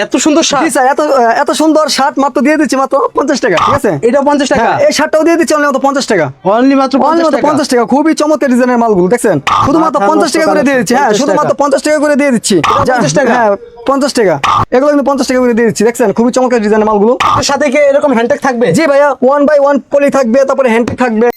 এত সুন্দর শার্ট। জি স্যার, এত সুন্দর শার্ট মাত্র দিয়ে দিচ্ছি মাত্র 50 টাকা। ঠিক আছে, এটা 50 টাকা। এই শার্টটাও দিয়ে দিচ্ছি অনলি মাত্র 50 টাকা। অনলি মাত্র 50 টাকা। খুবই চমৎকার ডিজাইনের মালগুলো দেখছেন, শুধুমাত্র 50 টাকা করে দিয়ে দিচ্ছি। হ্যাঁ, শুধুমাত্র 50 টাকা করে দিয়ে দিচ্ছি। 50 টাকা? হ্যাঁ, 50 টাকা। এগুলো কিন্তু 50 টাকা করে দিয়ে দিচ্ছি। দেখছেন খুবই চমৎকার ডিজাইনের মালগুলো। এর সাথে কি এরকম হ্যান্ডটেক থাকবে? জি ভাইয়া, 1/1 পলি থাকবে, তারপরে হ্যান্ডটেক থাকবে।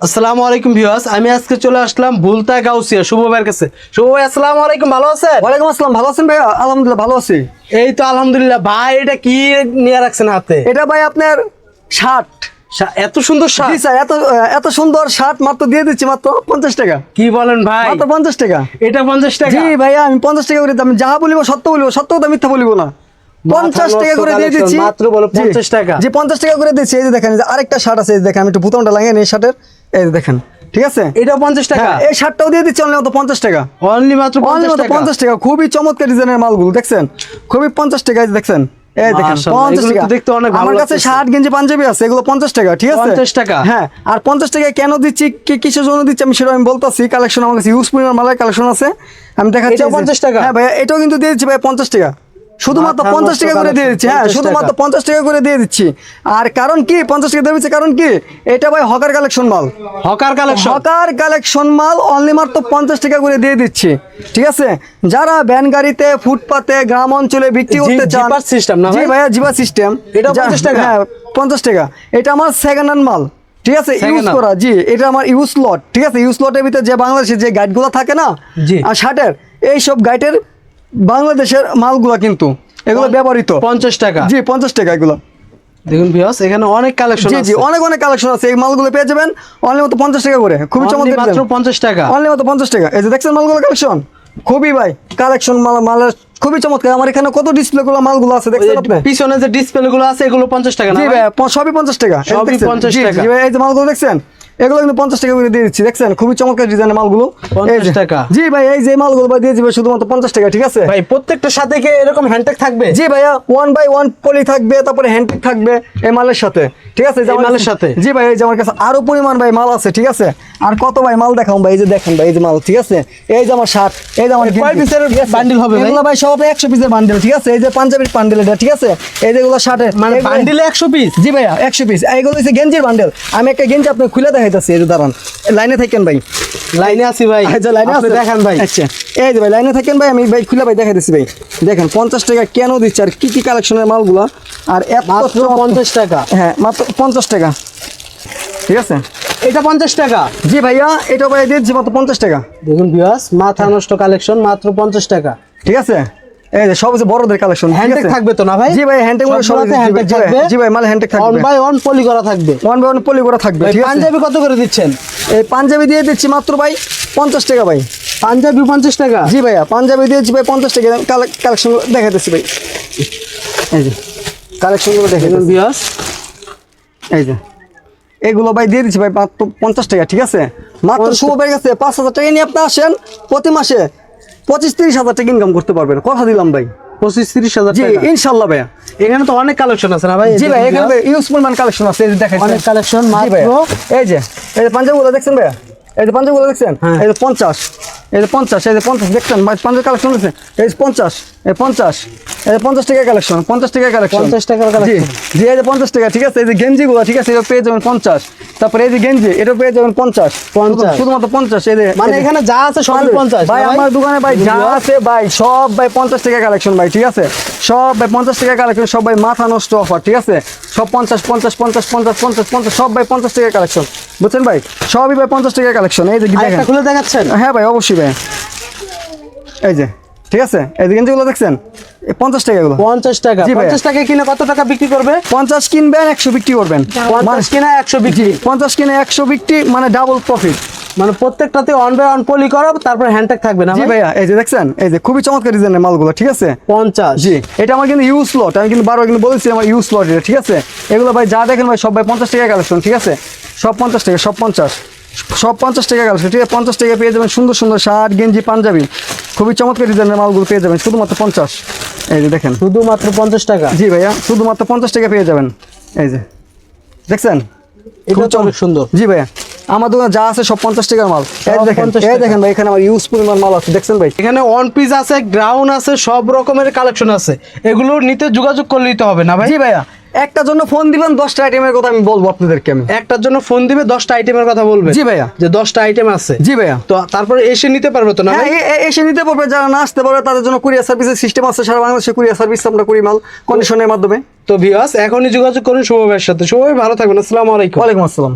আসসালামু আলাইকুম ভিউয়ার্স, আমি আজকে চলে আসলাম ভুলতা গাউসিয়া শুভ ভাইয়ের কাছে। শুভ ভাই আসসালামু আলাইকুম, ভালো আছেন? ওয়ালাইকুম আসসালাম, ভালো আছেন ভাইয়া? আলহামদুলিল্লাহ ভালো আছি। এই তো আলহামদুলিল্লাহ। ভাই এটা কি নিয়ে রাখছেন হাতে? এটা ভাই আপনার শার্ট। এত সুন্দর জি শার্ট। স্যার, এত সুন্দর শার্ট মাত্র দিয়ে দিচ্ছি মাত্র 50 টাকা। কি বলেন ভাই? মাত্র 50 টাকা। এটা 50 টাকা? জি ভাইয়া, আমি 50 টাকা করে আমি যা বলিব সত্য বলিব, সত্য কথা মিথ্যা বলিব না। 50 টাকা করে দিয়ে দিচ্ছি মাত্র। বলো 50 টাকা? জি 50 টাকা করে দিচ্ছি। এই যে দেখেন, এই যে আরেকটা শার্ট আছে, এই যে দেখেন, আমি একটু বুতামটা লাগিয়ে নিই শার্টের। এই যে দেখেন, ঠিক আছে, এটা 50 টাকা? হ্যাঁ, এই শার্টটাও দিয়ে দিচ্ছি অনলি মাত্র 50 টাকা। অনলি মাত্র 50 টাকা। 50 টাকা। খুবই চমৎকার ডিজাইনের মালগুলো দেখছেন, খুবই 50 টাকা। এই যে দেখছেন, এই দেখেন মাশাআল্লাহ, 50 এগুলো টাকা। তো দেখতে অনেক ভালো আমার কাছে লাগতেছে। শার্ট গেঞ্জি পাঞ্জাবি আছে, এগুলো 50 টাকা। ঠিক আছে, 50 টাকা? হ্যাঁ। আর 50 টাকায় কেন দিচ্ছি, কিসের জন্য দিচ্ছি আমি সেটা আমি বলতাছি। কালেকশন আমার কাছে ইউজ পরিমাণ মালের কালেকশন আছে, আমি দেখাচ্ছি। এটাও 50 টাকা? হ্যাঁ ভাইয়া, এটাও কিন্তু দিয়ে দিচ্ছি ভাই 50 টাকা। শুধুমাত্র মাথা 50 টাকা নষ্ট করে দিয়ে দিচ্ছি। হ্যাঁ, 50 শুধুমাত্র 50 টাকা করে দিয়ে দিচ্ছি। আর কারণ কি 50 টাকা দিয়ে দিচ্ছি, কারণ কি এটা ভাই হকার কালেকশন মাল। Hawker collection? হকার কালেকশন মাল অনলি মাত্র 50 টাকা করে দিয়ে দিচ্ছি। ঠিক আছে, যারা ভ্যান গাড়িতে, ফুটপাতে, গ্রাম অঞ্চলে বিক্রি করতে চান। জিপার সিস্টেম না জি ভাই? ভাইয়া, জিপার সিস্টেম। এটা 50 টাকা? হ্যাঁ 50 টাকা। এটা আমার সেকেন্ড হ্যান্ড মাল। ঠিক আছে, Second ইউজ hand? করা। জি, এটা আমার ইউজ লট। ঠিক আছে, ইউজ লটের ভিতরে যে বাংলাদেশের যে গাইডগুলো থাকে না, জি। আর শার্টের, এই সব গাইডের বাংলাদেশের মালগুলো কিন্তু এগুলো ব্যবহৃত। 50 টাকা? জি 50 টাকা এগুলো। দেখুন ভিউয়ার্স, এখানে অনেক কালেকশন জি আছে। জি, অনেক কালেকশন আছে। এই মালগুলো পেয়ে যাবেন অনলি মাত্র 50 টাকা করে। খুবই Only চমৎকার মাত্র 50 টাকা? অনলি মাত্র 50 টাকা। এই যে দেখছেন মালগুলো কালেকশন, খুবই ভাই কালেকশন মালের খুবই চমৎকার। আমার এখানে কত ডিসপ্লে গুলো মালগুলো আছে দেখছেন আপনি? পিছনে যে ডিসপ্লে গুলো আছে এগুলো 50 টাকা না জি ভাই? ভাই, সবই 50 টাকা। এই সবই দেখছেন? 50 জি, টাকা। জি ভাই, এই যে মালগুলো দেখছেন, এগুলো কিন্তু 50 টাকা করে দিয়ে দিচ্ছি। দেখছেন খুবই চমৎকার ডিজাইনের মালগুলো। 50 এই যে, টাকা? জি ভাই, এই যে মালগুলো ভাই দিয়ে দিবে শুধুমাত্র 50 টাকা। ঠিক আছে ভাই প্রত্যেকটার সাথে কি এরকম হ্যান্ডটেক থাকবে? জি ভাইয়া, 1/1 পলি থাকবে, তারপরে হ্যান্ডটেক থাকবে এই মালের সাথে। ঠিক আছে, এই মালের সাথে? জি ভাই, এই যে আমার কাছে আরো পরিমাণ ভাই মাল আছে। ঠিক আছে, আর কত ভাই মাল দেখাও ভাই। এই যে দেখেন ভাই, এই যে মাল। ঠিক আছে, এই যে আমার শার্ট, এই যে আমার কয় পিসের বান্ডিল হবে ভাই? এগুলো ভাই সব 100 পিসের বান্ডিল। ঠিক আছে, এই যে পাঞ্জাবির বান্ডিল এটা। ঠিক আছে, এই যেগুলো শার্টের মানে বান্ডিলে 100 পিস? জি ভাইয়া 100 পিস। এইগুলো হচ্ছে গেঞ্জির বান্ডেল। আমি একটা গেঞ্জি আপনি খুলে দেখাইতাছি। এই যে দাঁড়ান, লাইনে থাকেন ভাই। লাইনে আছি ভাই। আচ্ছা, লাইনে আপনি আছে? দেখান ভাই। আচ্ছা, এই যে ভাই লাইনে থাকেন ভাই, আমি ভাই খুলে ভাই দেখাইতেছি ভাই। দেখেন 50 টাকা কেন দিচ্ছে, আর কি কি কালেকশনের মালগুলা। আর এত মাত্র 50 টাকা? হ্যাঁ, মাত্র 50 টাকা। ঠিক আছে, এটা 50 টাকা? জি ভাইয়া, এটা ভাই দিচ্ছি মাত্র 50 টাকা। দেখুন ভিউয়ার্স, মাথা নষ্ট কালেকশন মাত্র 50 টাকা। ঠিক আছে, এই যে সব হচ্ছে বড়দের কালেকশন। হ্যান্ডটেক থাকবে তো না ভাই? জি ভাই, হ্যান্ডটেক সব সবগুলোতে handtag থাকবে? জি ভাই, মাল হ্যান্ডটেক থাকবে। 1/1 পলি করা থাকবে? 1/1 পলি করা থাকবে। ভাই ঠিক আছে, পাঞ্জাবি কত করে দিচ্ছেন? এই পাঞ্জাবি দিয়ে দিচ্ছি মাত্র ভাই 50 টাকা ভাই। পাঞ্জাবি 50 টাকা? জি ভাইয়া, পাঞ্জাবি দিয়েছি ভাই 50 টাকা। কালেকশন দেখাইতেছি ভাই, এই যে কালেকশনগুলো দেখুন দেখাইতেছি। ভিউয়ার্স, এই যে এগুলো ভাই দিয়ে দিচ্ছি ভাই মাত্র 50 টাকা। ঠিক আছে, মাত্র শুভ ভাইয়ের কাছে 5,000 টাকা নিয়ে আপনি আসেন, প্রতি মাসে 25-30 হাজার টাকা ইনকাম করতে পারবেন। কথা দিলাম ভাই। 25-30 হাজার জি টাকা? ইনশাল্লাহ ভাইয়া। এখানে তো অনেক কালেকশন আছে না ভাই? জি ভাই, এখানে ইউজফুল মান কালেকশন আছে। এই যে দেখাইছি অনেক কালেকশন মাত্র। এই যে পাঞ্জাবিগুলো দেখছেন ভাইয়া, এই যে পাঞ্জাবিগুলো দেখছেন, এই যে 50, এই যে 50, এই যে 50 দেখছেন ভাই, পাঞ্জাবি কালেকশন দেখছেন, এই যে 50, এই 50, এই যে 50 টাকা কালেকশন, 50 টাকা কালেকশন, 50 টাকার জি কালেকশন? জি, এই যে 50 টাকা। ঠিক আছে, এই যে গেঞ্জিগুলো, ঠিক আছে, এটা পেয়ে যাবেন 50। তারপরে এই যে গেঞ্জি, এটা পেয়ে যাবেন 50, শুধুমাত্র 50। এই যে মানে এখানে যা আছে সবই 50 ভাই, আমার দোকানে ভাই যা আছে ভাই সব ভাই 50 টাকা কালেকশন ভাই। ঠিক আছে, সব ভাই 50 টাকা কালেকশন, সব ভাই মাথা নষ্ট অফার। ঠিক আছে, সব 50 50 50 50 50 50 সব ভাই 50 টাকা কালেকশন, বুঝছেন ভাই? সবই ভাই 50 টাকা কালেকশন। এই যে আরেকটা দেখেন, খুলে দেখাচ্ছেন? হ্যাঁ ভাই অবশ্যই ভাই। এই যে, ঠিক আছে, এই যে গেঞ্জিগুলো দেখছেন, এই 50 টাকা এগুলো। 50 টাকা? জি ভাই। 50 টাকা কিনে কত টাকা বিক্রি করবে? 50 কিনবেন 100 বিক্রি করবেন। 50 কিনা 100 বিক্রি? 50 কিনে 100 বিক্রি, মানে ডাবল প্রফিট। মানে প্রত্যেকটাতে 1/1 পলি করা, তারপর হ্যান্ডটেক থাকবে না জি ভাই? ভাইয়া, এই যে দেখছেন, এই যে খুবই চমৎকার ডিজাইনের মালগুলো। ঠিক আছে, 50? জি, এটা আমার কিন্তু ইউজ লট। আমি কিন্তু বারবার কিন্তু বলেছি আমার ইউজ লট এটা। ঠিক আছে, এগুলো ভাই যা দেখেন ভাই সব ভাই 50 টাকা কালেকশন। ঠিক আছে, সব 50 টাকা, সব 50, সব 50 টাকা কালেকশন। ঠিক আছে, 50 টাকা পেয়ে যাবেন সুন্দর সুন্দর শার্ট, গেঞ্জি, পাঞ্জাবি, খুবই চমৎকার ডিজাইনের মালগুলো পেয়ে যাবেন শুধুমাত্র 50। এই যে দেখেন, শুধুমাত্র 50 টাকা? জি ভাইয়া, শুধুমাত্র 50 টাকা পেয়ে যাবেন। এই যে দেখছেন, এটা তো অনেক সুন্দর। জি ভাইয়া। আমার দোকানে যা আছে সব 50 টাকার মাল। এই সব দেখেন 50 এই টাকা। দেখেন ভাই, এখানে আমার ইউজ পরিমাণ মাল আছে, দেখছেন ভাই? এখানে ওয়ান পিস আছে, গ্রাউন্ড আছে, সব রকমের কালেকশন আছে। এগুলো নিতে যোগাযোগ করলেই তো হবে না ভাই? জি ভাইয়া, একটার জন্য ফোন দিবেন 10টা আইটেমের কথা আমি বলবো আপনাদেরকে আমি। একটার জন্য ফোন দিবে 10টা আইটেমের কথা বলবে? জি ভাইয়া। যে 10টা আইটেম আছে। জি ভাইয়া। তো তারপরে এসে নিতে পারবে তো না হ্যাঁ, ভাই? এসে নিতে পারবে, যারা না আসতে পারবে তাদের জন্য কুরিয়ার সার্ভিসের সিস্টেম আছে, সারা বাংলাদেশে কুরিয়ার সার্ভিস আমরা করি মাল কন্ডিশনের মাধ্যমে। তো ভিউয়ার্স এখনই যোগাযোগ করুন শুভ ভাইয়ের সাথে। শুভ ভাই ভালো থাকবেন, আসসালামু আলাইকুম। ওয়ালাইকুম আসসালাম।